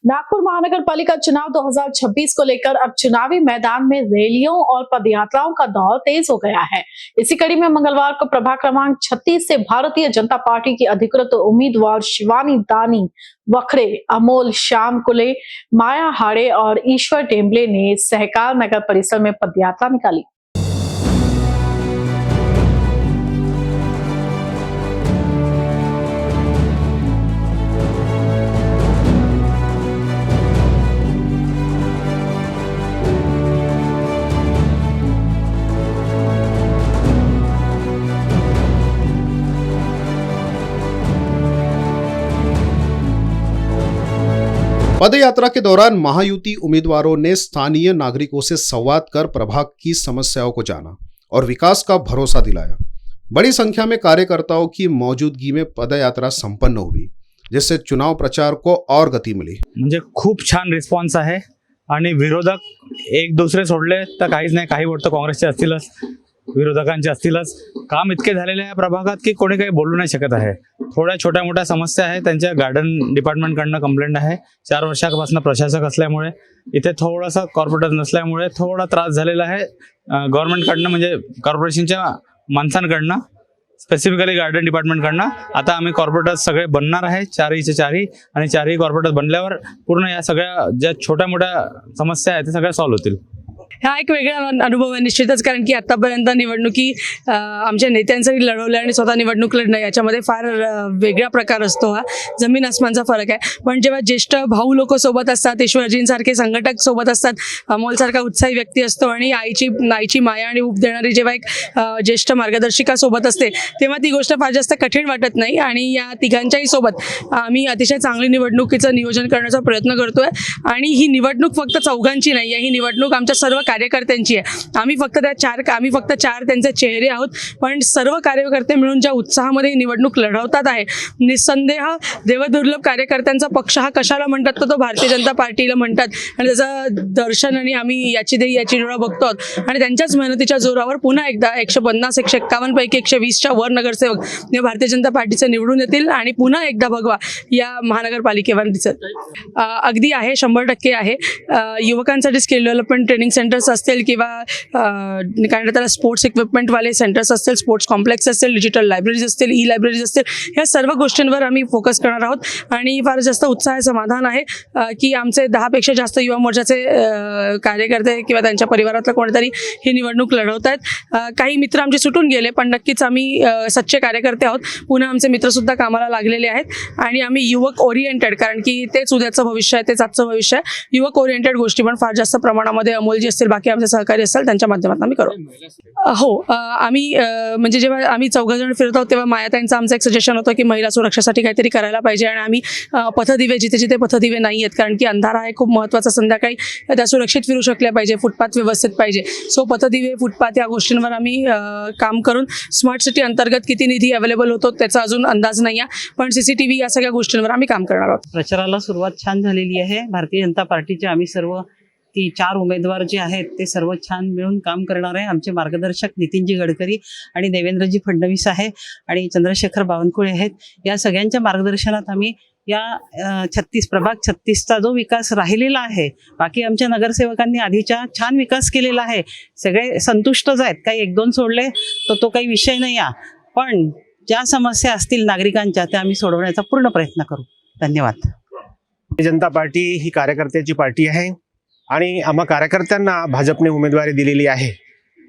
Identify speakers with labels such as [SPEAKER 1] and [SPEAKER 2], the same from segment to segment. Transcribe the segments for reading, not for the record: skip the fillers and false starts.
[SPEAKER 1] नागपुर महानगर पालिका चुनाव 2026 को लेकर अब चुनावी मैदान में रैलियों और पदयात्राओं का दौर तेज हो गया है। इसी कड़ी में मंगलवार को प्रभाग क्रमांक 36 से भारतीय जनता पार्टी की अधिकृत उम्मीदवार शिवानी दानी वखरे, अमोल श्याम कुले, माया हाड़े और ईश्वर टेम्बले ने सहकार नगर परिसर में पदयात्रा निकाली।
[SPEAKER 2] पदयात्रा के दौरान महायुति उम्मीदवारों ने स्थानीय नागरिकों से संवाद कर प्रभाग की समस्याओं को जाना और विकास का भरोसा दिलाया। बड़ी संख्या में कार्यकर्ताओं की मौजूदगी में पदयात्रा संपन्न हुई, जिससे चुनाव प्रचार को और गती मिली।
[SPEAKER 3] म्हणजे खूप छान रिस्पॉन्स आहे आणि विरोधक एक दुसरे सोडले तर काहीच नाही, काही वोट तर काँग्रेसचे असतीलच, विरोधकांचे असतीलच। काम इतके झालेले आहे प्रभागात की कोणी काही बोलू नाही शकत आहे। थोड्या छोट्या मोठ्या समस्या आहे, त्यांच्या गार्डन डिपार्टमेंटकडनं कंप्लेंट आहे। 4 वर्षापासून प्रशासक असल्यामुळे इथे थोडासा कॉर्पोरेटर नसल्यामुळे थोडा त्रास झालेला आहे गव्हर्नमेंटकडनं, म्हणजे कॉर्पोरेशनच्या माणसांकडनं, स्पेसिफिकली गार्डन डिपार्टमेंटकडनं। आता आम्ही कॉर्पोरेटर्स सगळे बनणार आहे, 4हीचे 4ही, आणि 4ही कॉर्पोरेटर्स बनल्यावर पूर्ण या सगळ्या ज्या छोट्या मोठ्या समस्या आहेत ते सगळ्या सॉल्व्ह होतील।
[SPEAKER 4] हा एक वेगळा अनुभव आहे निश्चितच, कारण की आतापर्यंत निवडणुकी आमच्या नेत्यांसाठी लढवल्या आणि स्वतः निवडणूक लढणं याच्यामध्ये फार वेगळा प्रकार असतो। हा जमीन आसमानचा फरक आहे। पण जेव्हा ज्येष्ठ भाऊ लोक सोबत असतात, ईश्वरजींसारखे संघटक सोबत असतात, अमोलसारखा उत्साही व्यक्ती असतो आणि आईची माया आणि ऊब देणारी जेव्हा एक ज्येष्ठ मार्गदर्शिका सोबत असते, तेव्हा ती गोष्ट फार जास्त कठीण वाटत नाही। आणि या तिघांच्याही सोबत आम्ही अतिशय चांगली निवडणुकीचं नियोजन करण्याचा प्रयत्न करतोय। आणि ही निवडणूक फक्त चौघांची नाही आहे, ही निवडणूक आमच्या सर्व कार्यकर्त्यांची आहे। आम्ही फक्त चार त्यांचे चेहरे आहोत, पण सर्व कार्यकर्ते मिळून ज्या उत्साहामध्ये ही निवडणूक लढवतात आहे, निसंदेह देवदुर्लभ कार्यकर्त्यांचा पक्ष हा कशाला म्हणतात तर तो भारतीय जनता पार्टीला म्हणतात। आणि त्याचं दर्शन आणि आम्ही याची डोळा बघतो आणि त्यांच्याच मेहनतीच्या जोरावर पुन्हा एकदा 150 151 पैकी 120च्या वर नगरसेवक हे भारतीय जनता पार्टीचे निवडून येतील आणि पुन्हा एकदा भगवा या महानगरपालिकेवर दिसत अगदी आहे, 100% आहे। युवकांसाठी स्किल डेव्हलपमेंट ट्रेनिंग सेंटर्स असतील किंवा काय त्याला स्पोर्ट्स इक्विपमेंट वाले सेंटर्स असतील, स्पोर्ट्स कॉम्प्लेक्स असतील, डिजिटल लायब्ररीज असतील, ई लायब्ररीज असतील, या सर्व गोष्टींवर आम्ही फोकस करणार आहोत। आणि फार जास्त उत्साह समाधान आहे की आमचे 10 पेक्षा जास्त युवा मोर्चाचे कार्यकर्ते किंवा त्यांच्या परिवारातलं कोणीतरी ही निवडणूक लढवत आहेत। काही मित्र आमचे सुटून गेले, पण नक्कीच आम्ही सच्चे कार्यकर्ते आहोत। पुन्हा आमचे मित्रसुद्धा कामाला लागलेले आहेत आणि आम्ही युवक ओरिएंटेड, कारण की तेच उद्याचं भविष्य आहे, तेच आजचं भविष्य आहे। युवक ओरिएंटेड गोष्टी पण फार जास्त प्रमाणामध्ये अमोलजी असतील, बाकी आमचे सहकारी असतील, त्यांच्या माध्यमातून आम्ही करू। हो, आम्ही म्हणजे जेव्हा आम्ही 4 जण फिरत आहोत तेव्हा मायाताईंचं आमचं एक सजेशन होतं की महिला सुरक्षेसाठी काहीतरी करायला पाहिजे। आणि आम्ही पथदिवे, जिथे जिथे पथदिवे नाही आहेत, कारण की अंधार आहे खूप महत्त्वाचा, संध्याकाळी त्या सुरक्षित फिरू शकल्या पाहिजे, फुटपाथ व्यवस्थित पाहिजे। सो पथदिवे, फुटपाथ या गोष्टींवर आम्ही काम करून स्मार्ट सिटी अंतर्गत किती निधी अवेलेबल होतो त्याचा अजून अंदाज नाही आहे, पण CCTV या सगळ्या गोष्टींवर आम्ही काम करणार आहोत।
[SPEAKER 5] प्रचाराला सुरुवात छान झालेली आहे। भारतीय जनता पार्टीचे आम्ही सर्व 4 उमेदवार जे आहेत ते सर्व छान मिळून काम करणार आहे। आमचे मार्गदर्शक नितीनजी गडकरी आणि देवेंद्रजी फडणवीस आहे आणि चंद्रशेखर बावनकुळे आहेत। या सगळ्यांच्या मार्गदर्शनात आम्ही या प्रभाग 36चा जो विकास राहिलेला आहे, बाकी आमच्या नगरसेवकांनी आधीच्या छान विकास केलेला आहे, सगळे संतुष्टच आहेत। काही 1-2 सोडले तर तो काही विषय नाही आहे, पण ज्या समस्या असतील नागरिकांच्या त्या आम्ही सोडवण्याचा पूर्ण प्रयत्न करू। धन्यवाद।
[SPEAKER 6] जनता पार्टी ही कार्यकर्त्याची पार्टी आहे आणि आम्हा कार्यकर्त्यांना भाजपने उमेदवारी दिलेली आहे।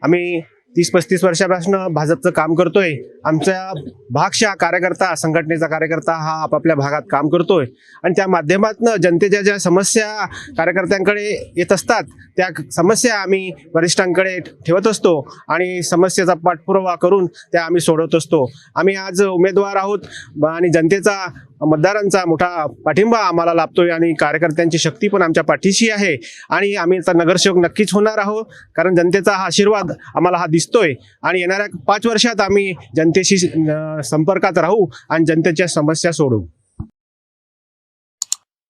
[SPEAKER 6] आम्ही 30-35 वर्षापासून भाजपचं काम करतोय। आमच्या भागशा कार्यकर्ता, संघटनेचा कार्यकर्ता हा आपापल्या भागात काम करतोय आणि त्या माध्यमातून जनतेच्या ज्या समस्या कार्यकर्त्यांकडे येत असतात त्या समस्या आम्ही वरिष्ठांकडे ठेवत असतो आणि समस्येचा पाठपुरावा करून त्या आम्ही सोडवत असतो। आम्ही आज उमेदवार आहोत आणि जनतेचा, मतदारांचा मोठा पाठिंबा आम्हाला लाभतोय आणि कार्यकर्त्यांची शक्ती पण आमच्या पाठीशी आहे आणि आम्ही आता नगरसेवक नक्कीच होणार आहोत, कारण जनतेचा हा आशीर्वाद आम्हाला हा दिसतोय आणि येणाऱ्या 5 वर्षात आम्ही जनतेशी संपर्कात राहू आणि जनतेच्या समस्या सोडवू।